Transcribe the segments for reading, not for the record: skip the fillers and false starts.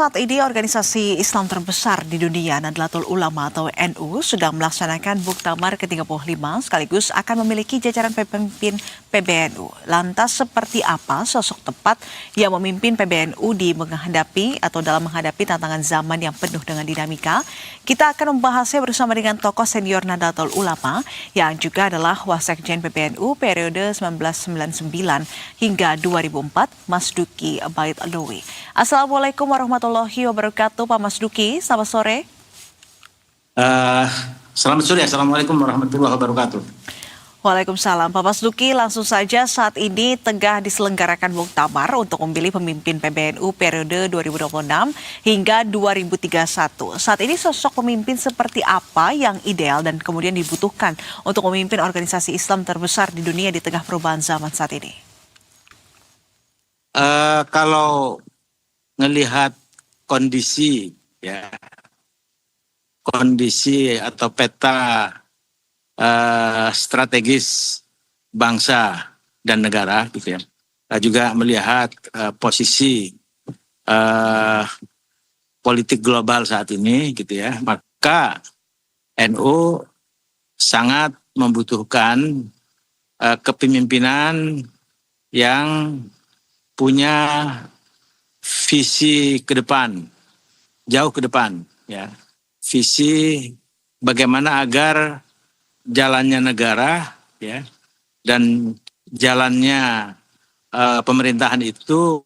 Saat ini organisasi Islam terbesar di dunia Nahdlatul Ulama atau NU sedang melaksanakan Muktamar ke-35 sekaligus akan memiliki jajaran pemimpin PBNU. Lantas seperti apa sosok tepat yang memimpin PBNU di menghadapi atau dalam menghadapi tantangan zaman yang penuh dengan dinamika? Kita akan membahasnya bersama dengan tokoh senior Nahdlatul Ulama yang juga adalah Wasekjen PBNU periode 1999 hingga 2004, Mas Duki Bait Alwi. Assalamualaikum warahmatullahi wabarakatuh, Pak Mas Duki. Selamat sore. Selamat sore. Assalamualaikum warahmatullahi wabarakatuh. Waalaikumsalam. Pak Mas Duki, langsung saja saat ini tengah diselenggarakan muktamar untuk memilih pemimpin PBNU periode 2026 hingga 2031. Saat ini sosok pemimpin seperti apa yang ideal dan kemudian dibutuhkan untuk memimpin organisasi Islam terbesar di dunia di tengah perubahan zaman saat ini? Kalau ngelihat kondisi atau peta strategis bangsa dan negara gitu ya. Juga melihat posisi politik global saat ini gitu ya. Maka NU sangat membutuhkan kepemimpinan yang punya visi ke depan, jauh ke depan ya. Visi bagaimana agar jalannya negara ya dan jalannya pemerintahan itu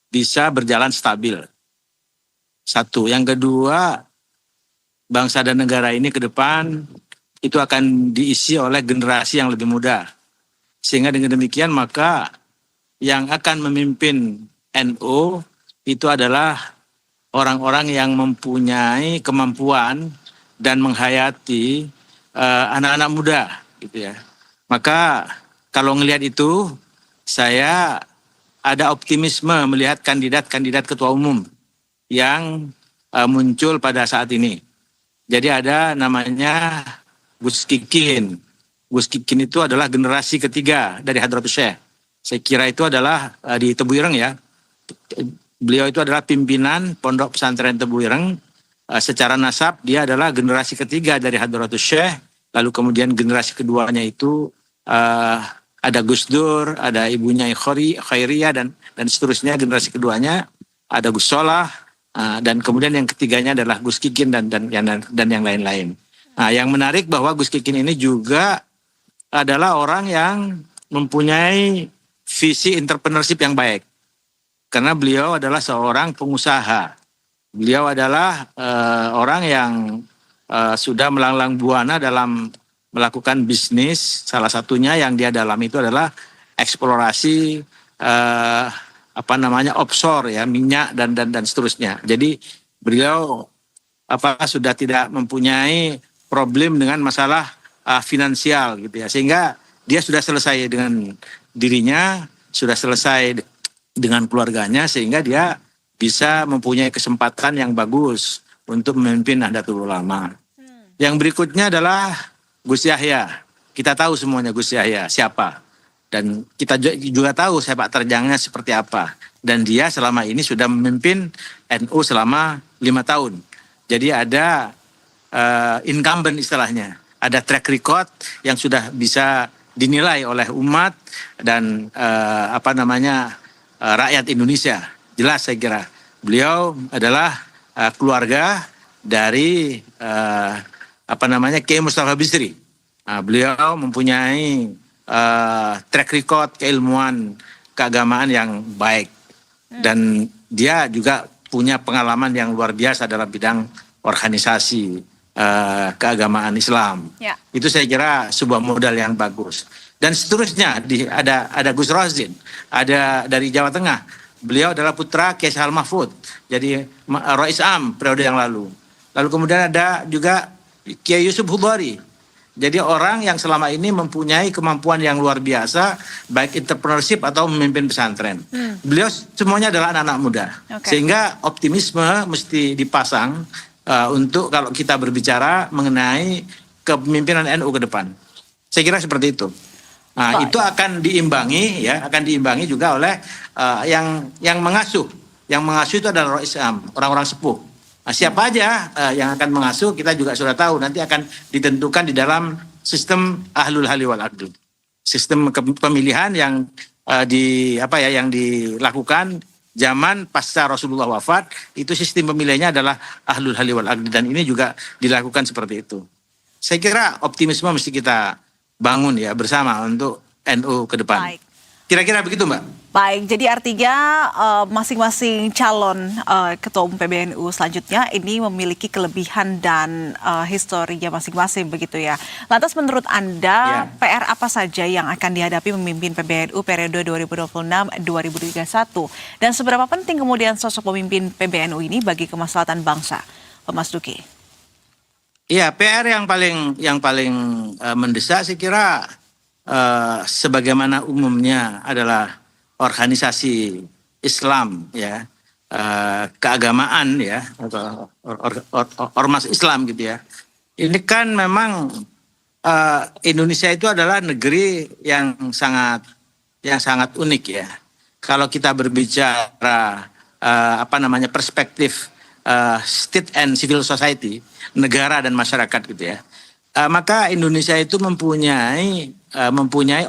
bisa berjalan stabil. Satu, yang kedua, bangsa dan negara ini ke depan itu akan diisi oleh generasi yang lebih muda. Sehingga dengan demikian maka yang akan memimpin NU itu adalah orang-orang yang mempunyai kemampuan dan menghayati anak-anak muda gitu ya. Maka kalau ngelihat itu saya ada optimisme melihat kandidat-kandidat ketua umum yang muncul pada saat ini. Jadi ada namanya Gus Kikin. Gus Kikin itu adalah generasi ketiga dari Hadratus Syekh. Saya kira itu adalah di Tebu Ireng ya. Beliau itu adalah pimpinan Pondok Pesantren Tebu Ireng. Secara nasab dia adalah generasi ketiga dari Hadratus Syekh. Lalu kemudian generasi keduanya itu ada Gus Dur, ada ibunya Khairiyah dan seterusnya. Generasi keduanya ada Gus Solah dan kemudian yang ketiganya adalah Gus Kikin dan yang lain-lain. Nah, yang menarik bahwa Gus Kikin ini juga adalah orang yang mempunyai visi entrepreneurship yang baik. Karena beliau adalah seorang pengusaha. Beliau adalah orang yang sudah melanglang buana dalam melakukan bisnis. Salah satunya yang dia dalam itu adalah eksplorasi offshore ya, minyak dan seterusnya. Jadi beliau sudah tidak mempunyai problem dengan masalah finansial gitu ya. Sehingga dia sudah selesai dengan dirinya, sudah selesai dengan keluarganya, sehingga dia bisa mempunyai kesempatan yang bagus untuk memimpin Nahdlatul Ulama. Yang berikutnya adalah Gus Yahya. Kita tahu semuanya Gus Yahya siapa. Dan kita juga tahu sepak terjangnya seperti apa. Dan dia selama ini sudah memimpin NU selama 5 tahun. Jadi ada incumbent istilahnya. Ada track record yang sudah bisa dinilai oleh umat dan rakyat Indonesia. Jelas saya kira beliau adalah keluarga dari Kiai Mustafa Bisri. Beliau mempunyai track record keilmuan keagamaan yang baik dan dia juga punya pengalaman yang luar biasa dalam bidang organisasi keagamaan Islam. Ya. Itu saya kira sebuah modal yang bagus. Dan seterusnya ada Gus Rozin, ada dari Jawa Tengah. Beliau adalah putra Kiai Sahal Mahfud, jadi Rais Am periode yang lalu. Lalu kemudian ada juga Kiai Yusuf Hudhari. Jadi orang yang selama ini mempunyai kemampuan yang luar biasa, baik entrepreneurship atau memimpin pesantren. Beliau semuanya adalah anak-anak muda. Okay. Sehingga optimisme mesti dipasang untuk kalau kita berbicara mengenai kepemimpinan NU ke depan. Saya kira seperti itu. Nah, itu akan diimbangi juga oleh yang mengasuh yang mengasuh itu adalah roh Islam, orang-orang sepuh. Nah, siapa aja yang akan mengasuh kita juga sudah tahu, nanti akan ditentukan di dalam sistem ahlul hali wal aqd. Sistem pemilihan yang yang dilakukan zaman pasca Rasulullah wafat, itu sistem pemilihannya adalah ahlul hali wal aqd, dan ini juga dilakukan seperti itu. Saya kira optimisme mesti kita bangun ya bersama untuk NU ke depan. Baik. Kira-kira begitu, Mbak. Baik, jadi artinya masing-masing calon ketua umum PBNU selanjutnya ini memiliki kelebihan dan historinya masing-masing begitu ya. Lantas menurut Anda PR apa saja yang akan dihadapi memimpin PBNU periode 2026-2031 dan seberapa penting kemudian sosok pemimpin PBNU ini bagi kemaslahatan bangsa, Pak Mas Duki? Iya, PR yang paling mendesak saya kira sebagaimana umumnya adalah organisasi Islam ya, keagamaan ya, atau ormas Islam gitu ya. Ini kan memang Indonesia itu adalah negeri yang sangat unik ya. Kalau kita berbicara perspektif state and civil society, negara dan masyarakat gitu ya. Maka Indonesia itu mempunyai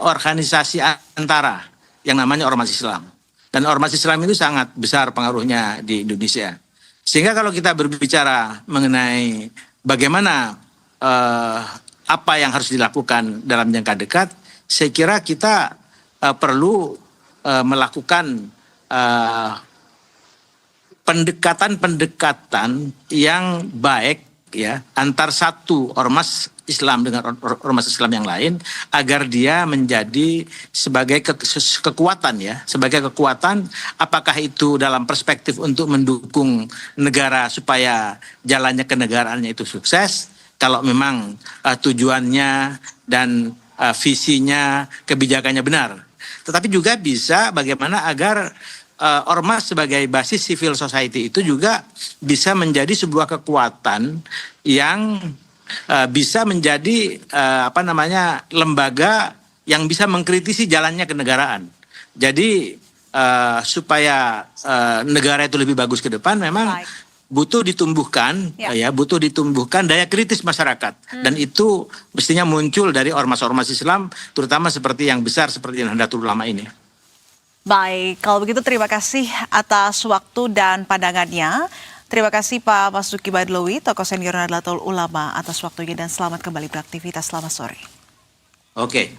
organisasi antara yang namanya ormas Islam. Dan ormas Islam itu sangat besar pengaruhnya di Indonesia. Sehingga kalau kita berbicara mengenai bagaimana apa yang harus dilakukan dalam jangka dekat, saya kira kita perlu melakukan pendekatan yang baik ya antar satu ormas Islam dengan ormas Islam yang lain, agar dia menjadi sebagai kekuatan ya, sebagai kekuatan, apakah itu dalam perspektif untuk mendukung negara supaya jalannya kenegaraannya itu sukses, kalau memang tujuannya dan visinya, kebijakannya benar. Tetapi juga bisa bagaimana agar ormas sebagai basis civil society itu juga bisa menjadi sebuah kekuatan yang bisa menjadi lembaga yang bisa mengkritisi jalannya kenegaraan. Jadi supaya negara itu lebih bagus ke depan, memang butuh ditumbuhkan butuh ditumbuhkan daya kritis masyarakat, dan itu mestinya muncul dari ormas-ormas Islam, terutama seperti yang besar seperti Nahdlatul Ulama ini. Baik, kalau begitu terima kasih atas waktu dan pandangannya. Terima kasih Pak Mas Duki Badlowi, tokoh senior Nahdlatul Ulama, atas waktunya dan selamat kembali beraktivitas. Selamat sore. Oke.